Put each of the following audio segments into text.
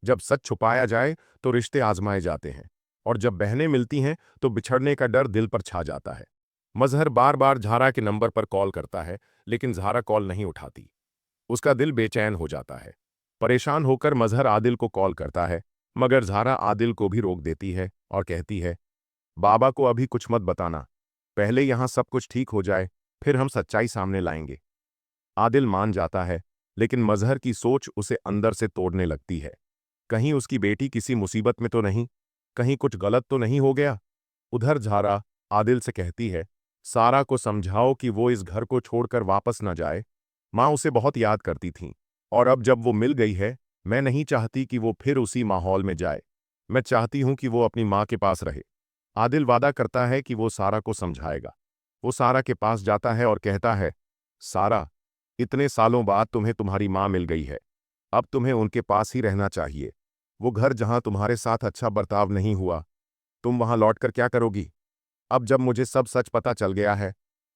जब सच छुपाया जाए तो रिश्ते आजमाए जाते हैं, और जब बहनें मिलती हैं तो बिछड़ने का डर दिल पर छा जाता है। मजहर बार बार झारा के नंबर पर कॉल करता है, लेकिन झारा कॉल नहीं उठाती। उसका दिल बेचैन हो जाता है। परेशान होकर मजहर आदिल को कॉल करता है, मगर झारा आदिल को भी रोक देती है और कहती है, बाबा को अभी कुछ मत बताना, पहले यहां सब कुछ ठीक हो जाए, फिर हम सच्चाई सामने लाएंगे। आदिल मान जाता है, लेकिन मजहर की सोच उसे अंदर से तोड़ने लगती है। कहीं उसकी बेटी किसी मुसीबत में तो नहीं, कहीं कुछ गलत तो नहीं हो गया। उधर झारा आदिल से कहती है, सारा को समझाओ कि वो इस घर को छोड़कर वापस न जाए। माँ उसे बहुत याद करती थी, और अब जब वो मिल गई है, मैं नहीं चाहती कि वो फिर उसी माहौल में जाए। मैं चाहती हूं कि वो अपनी माँ के पास रहे। आदिल वादा करता है कि वो सारा को समझाएगा। वो सारा के पास जाता है और कहता है, सारा, इतने सालों बाद तुम्हें तुम्हारी माँ मिल गई है। अब तुम्हें उनके पास ही रहना चाहिए। वो घर जहां तुम्हारे साथ अच्छा बर्ताव नहीं हुआ, तुम वहां लौटकर क्या करोगी? अब जब मुझे सब सच पता चल गया है,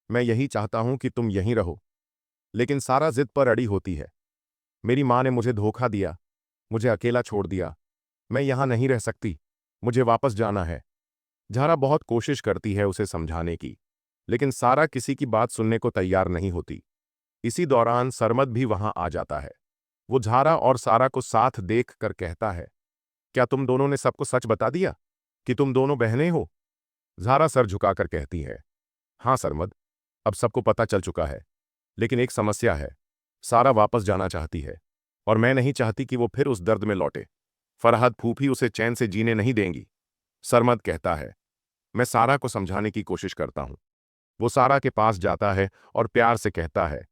मैं यही चाहता हूं कि तुम यहीं रहो। लेकिन सारा जिद पर अड़ी होती है। मेरी माँ ने मुझे धोखा दिया, मुझे अकेला छोड़ दिया। मैं यहां नहीं रह सकती, मुझे वापस जाना है। झारा बहुत कोशिश करती है उसे समझाने की, लेकिन सारा किसी की बात सुनने को तैयार नहीं होती। इसी दौरान सरमद भी वहां आ जाता है। वो झारा और सारा को साथ देख कर कहता है, क्या तुम दोनों ने सबको सच बता दिया कि तुम दोनों बहनें हो? झारा सर झुकाकर कहती है, हाँ सरमद, अब सबको पता चल चुका है। लेकिन एक समस्या है, सारा वापस जाना चाहती है, और मैं नहीं चाहती कि वो फिर उस दर्द में लौटे। फरहद फूफी उसे चैन से जीने नहीं देंगी। सरमद कहता है, मैं सारा को समझाने की कोशिश करता हूं। वो सारा के पास जाता है और प्यार से कहता है,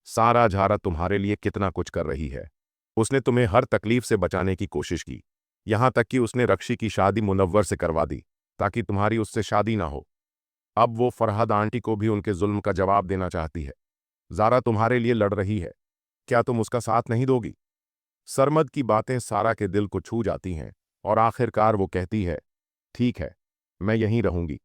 सारा, झारा तुम्हारे लिए कितना कुछ कर रही है। उसने तुम्हें हर तकलीफ से बचाने की कोशिश की, यहां तक कि उसने रक्षी की शादी मुनव्वर से करवा दी, ताकि तुम्हारी उससे शादी ना हो। अब वो फरहद आंटी को भी उनके जुल्म का जवाब देना चाहती है। ज़ारा तुम्हारे लिए लड़ रही है, क्या तुम उसका साथ नहीं दोगी? सरमद की बातें सारा के दिल को छू जाती हैं, और आखिरकार वो कहती है, ठीक है, मैं यहीं रहूंगी।